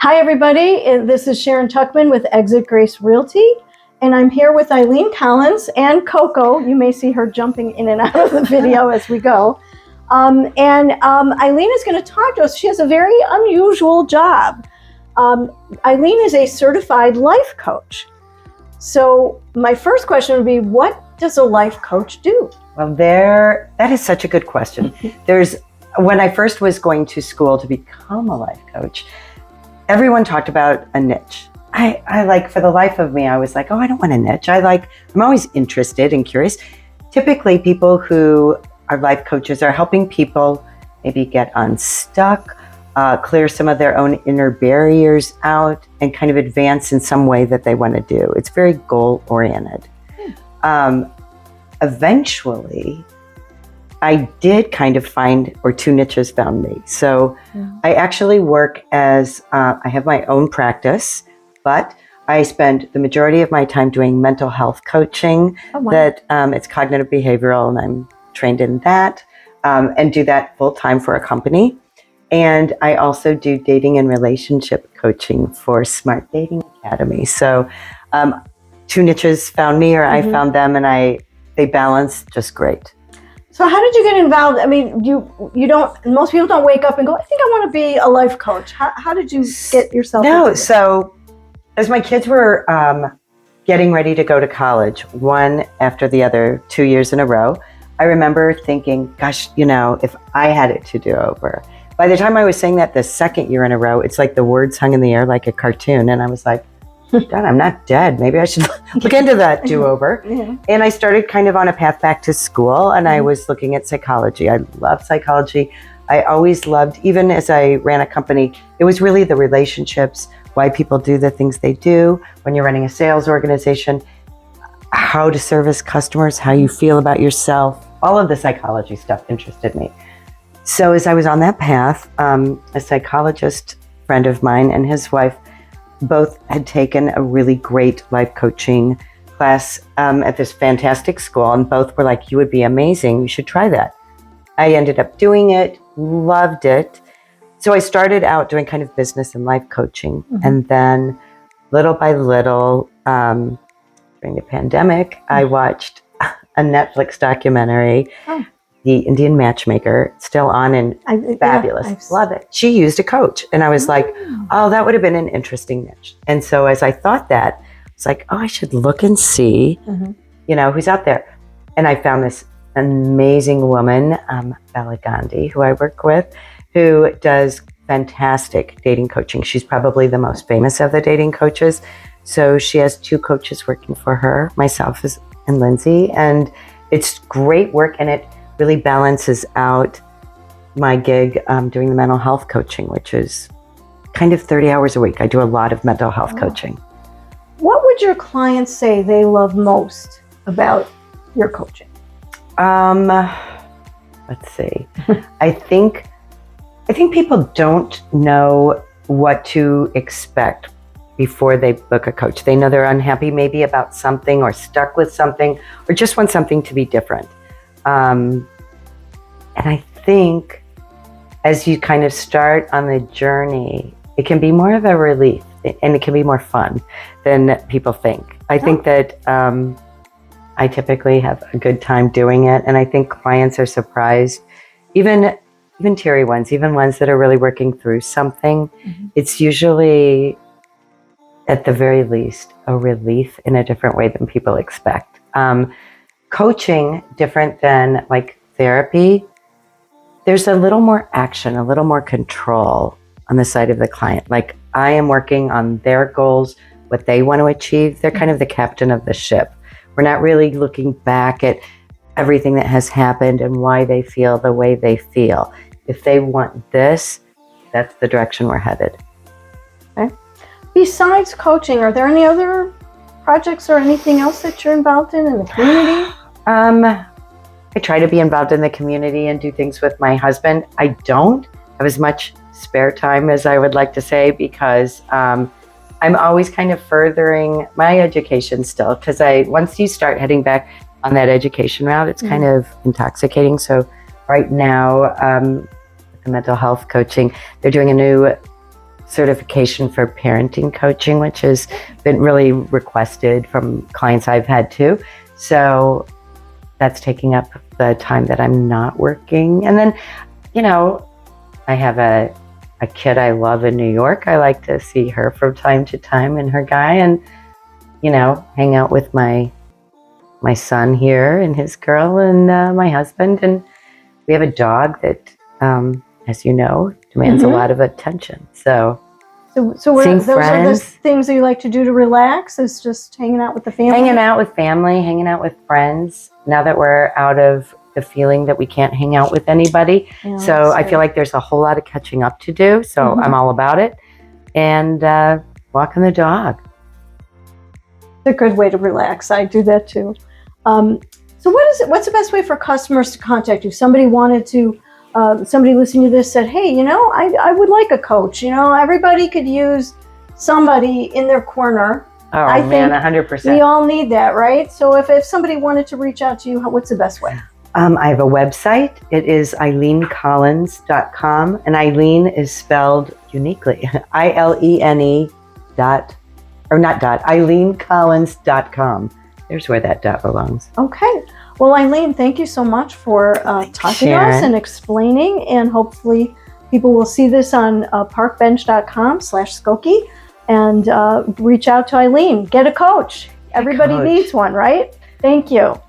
Hi, everybody. This is Sharon Tuckman with Exit Grace Realty, and I'm here with Ilene Collins and Coco. You may see her jumping in and out of the video as we go. Ilene is going to talk to us. She has a very unusual job. Ilene is a certified life coach. So my first question would be, what does a life coach do? Well, that is such a good question. When I first was going to school to become a life coach, everyone talked about a niche. I like, for the life of me, I was like, oh, I don't want a niche. I'm always interested and curious. Typically, people who are life coaches are helping people maybe get unstuck, clear some of their own inner barriers out, and kind of advance in some way that they want to do. It's very goal-oriented. Eventually, I did kind of find, or two niches found me. So I actually work as, I have my own practice, but I spend the majority of my time doing mental health coaching. Oh, wow. It's cognitive behavioral, and I'm trained in that, and do that full time for a company. And I also do dating and relationship coaching for Smart Dating Academy. So two niches found me, or I found them, and they balance just great. So how did you get involved? I mean, most people don't wake up and go, I think I want to be a life coach. How did you get yourself into this? So as my kids were getting ready to go to college, one after the other, 2 years in a row, I remember thinking, gosh, if I had it to do over. By the time I was saying that the second year in a row, it's like the words hung in the air like a cartoon. And I was like, God, I'm not dead. Maybe I should look into that do-over. Yeah. And I started kind of on a path back to school, and I was looking at psychology. I love psychology. I always loved, even as I ran a company, it was really the relationships, why people do the things they do. When you're running a sales organization, how to service customers, how you feel about yourself, all of the psychology stuff interested me. So as I was on that path, a psychologist friend of mine and his wife both had taken a really great life coaching class at this fantastic school, and both were like, you would be amazing, you should try that. I ended up doing it, loved it. So I started out doing kind of business and life coaching. And then little by little, during the pandemic, I watched a Netflix documentary, The Indian Matchmaker, still on and fabulous. Yeah, love it. She used a coach, and I was like, oh, that would have been an interesting niche. And so as I thought that, it's like, oh, I should look and see, who's out there. And I found this amazing woman, Bella Gandhi, who I work with, who does fantastic dating coaching. She's probably the most famous of the dating coaches. So she has two coaches working for her, myself and Lindsay, and it's great work, and it really balances out my gig doing the mental health coaching, which is kind of 30 hours a week. I do a lot of mental health coaching. What would your clients say they love most about your coaching? Let's see. I think people don't know what to expect before they book a coach. They know they're unhappy maybe about something, or stuck with something, or just want something to be different. And I think as you kind of start on the journey, it can be more of a relief, and it can be more fun than people think. I think that I typically have a good time doing it, and I think clients are surprised, even teary ones, even ones that are really working through something. It's usually, at the very least, a relief in a different way than people expect. Coaching, different than like therapy, there's a little more action, a little more control on the side of the client. Like, I am working on their goals, what they want to achieve. They're kind of the captain of the ship. We're not really looking back at everything that has happened and why they feel the way they feel. If they want this, that's the direction we're headed. Okay. Besides coaching, are there any other projects or anything else that you're involved in the community? I try to be involved in the community and do things with my husband. I don't have as much spare time as I would like to say, because I'm always kind of furthering my education still, because once you start heading back on that education route, it's kind of intoxicating. So right now, the mental health coaching, they're doing a new certification for parenting coaching, which has been really requested from clients I've had too. So that's taking up the time that I'm not working. And then, you know, I have a kid I love in New York. I like to see her from time to time and her guy, and, you know, hang out with my son here and his girl and my husband. And we have a dog that, as you know, demands a lot of attention. So what are, those are the things that you like to do to relax? Is just hanging out with the family? Hanging out with family, hanging out with friends. Now that we're out of the feeling that we can't hang out with anybody. Yeah, so I feel like there's a whole lot of catching up to do. So I'm all about it. And walking the dog. It's a good way to relax. I do that too. So what's the best way for customers to contact you? Somebody wanted to, somebody listening to this said, hey, you know, I would like a coach. You know, everybody could use somebody in their corner. Oh, I man, 100%. We all need that, right? So if somebody wanted to reach out to you, what's the best way? I have a website. It is IleneCollins.com, and Ilene is spelled uniquely. ILENE IleneCollins.com. There's where that dot belongs. Okay. Well, Ilene, thank you so much for talking to us and explaining, and hopefully people will see this on parkbench.com/Skokie and reach out to Ilene. Get a coach. Everybody needs one, right? Thank you.